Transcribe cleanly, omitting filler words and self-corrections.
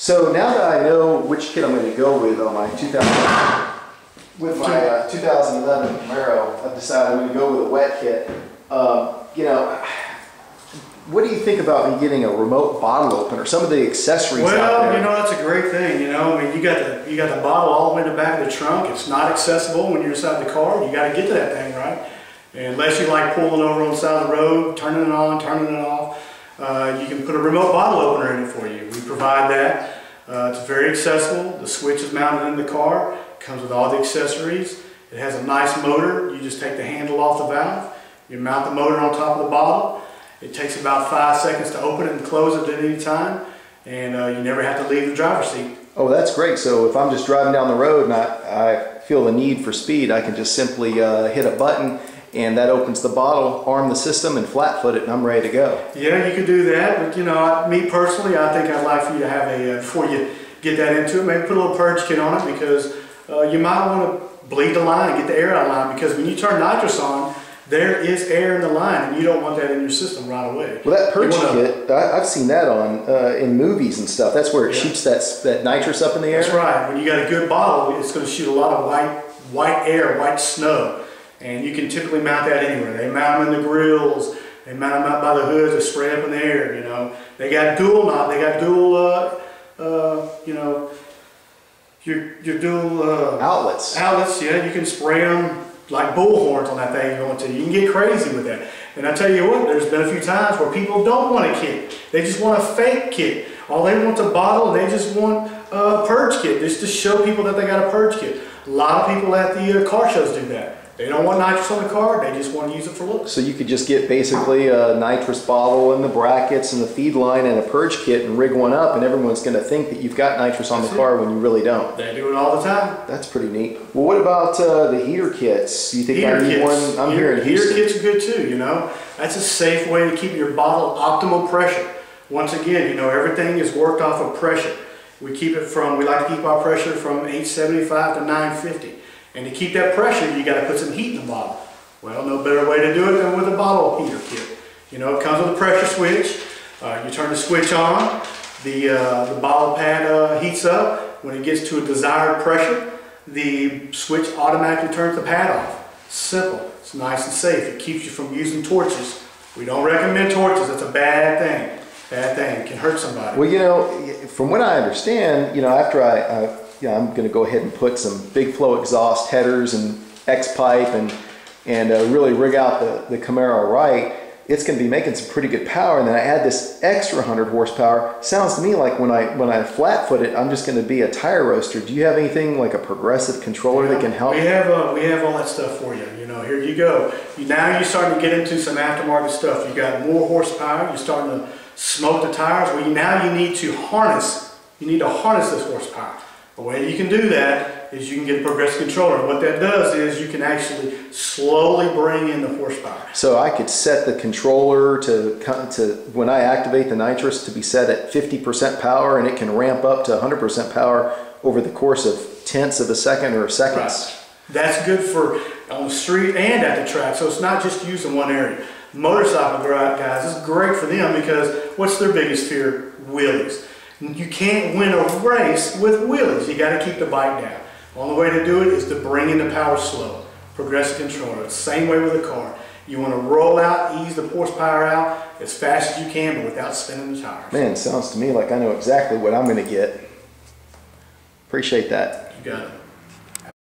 So now that I know which kit I'm going to go with on my 2011 Camaro, I've decided I'm going to go with a wet kit. You know, what do you think about me getting a remote bottle opener? Some of the accessories out there. Well, you know, that's a great thing. You know, I mean, you got the bottle all the way in the back of the trunk. It's not accessible when you're inside the car. You got to get to that thing, right? And unless you like pulling over on the side of the road, turning it on, turning it off, you can put a remote bottle opener in it for you. We provide that. It's very accessible. The switch is mounted in the car. It comes with all the accessories. It has a nice motor. You just take the handle off the valve. You mount the motor on top of the bottle. It takes about 5 seconds to open it and close it at any time. And you never have to leave the driver's seat. Oh, that's great. So if I'm just driving down the road and I feel the need for speed, I can just simply hit a button and that opens the bottle, arm the system, and flat foot it, and I'm ready to go. Yeah, you could do that, but you know, me personally, I think I'd like for you to have a, before you get that into it, maybe put a little purge kit on it, because you might want to bleed the line, get the air out of the line, because when you turn nitrous on, there is air in the line, and you don't want that in your system right away. Well, that purge kit, I've seen that on in movies and stuff. That's where it shoots that nitrous up in the air? That's right. When you got a good bottle, it's going to shoot a lot of white air, white snow. And you can typically mount that anywhere. They mount them in the grills, they mount them out by the hoods, they spray up in the air, you know. They got dual you know, your dual outlets. Outlets, yeah. You can spray them like bullhorns on that thing if you want to. You can get crazy with that. And I tell you what, there's been a few times where people don't want a kit. They just want a fake kit. All they want is a bottle, and they just want a purge kit, just to show people that they got a purge kit. A lot of people at the car shows do that. They don't want nitrous on the car, they just want to use it for looks. So you could just get basically a nitrous bottle and the brackets and the feed line and a purge kit and rig one up, and everyone's going to think that you've got nitrous on the car when you really don't. They do it all the time. That's pretty neat. Well, what about the heater kits? Do you think I need one? I'm here in Houston. Heater kits are good too, you know. That's a safe way to keep your bottle optimal pressure. Once again, you know, everything is worked off of pressure. We like to keep our pressure from 875 to 950. And to keep that pressure, you got to put some heat in the bottle. Well, no better way to do it than with a bottle heater kit. You know, it comes with a pressure switch. You turn the switch on, the bottle pad heats up. When it gets to a desired pressure, the switch automatically turns the pad off. Simple. It's nice and safe. It keeps you from using torches. We don't recommend torches. That's a bad thing. Bad thing. It can hurt somebody. Well, you know, from what I understand, you know, after I'm going to go ahead and put some big flow exhaust headers and X-pipe and really rig out the Camaro right, it's going to be making some pretty good power. And then I add this extra 100 horsepower. Sounds to me like when I flat foot it, I'm just going to be a tire roaster. Do you have anything like a progressive controller that can help? We have all that stuff for you. You know, here you go. Now you're starting to get into some aftermarket stuff. You got more horsepower. You're starting to smoke the tires. Well, now you need to harness. You need to harness this horsepower. The way you can do that is you can get a progressive controller. And what that does is you can actually slowly bring in the horsepower. So I could set the controller to when I activate the nitrous to be set at 50% power, and it can ramp up to 100% power over the course of tenths of a second or seconds. Right. That's good for on the street and at the track. So it's not just used in one area. Motorcycle guys, this is great for them because what's their biggest fear? Wheelies. You can't win a race with wheelies. You got to keep the bike down. The only way to do it is to bring in the power slow. Progressive controller. Same way with a car. You want to roll out, ease the horsepower out as fast as you can, but without spinning the tires. Man, sounds to me like I know exactly what I'm going to get. Appreciate that. You got it.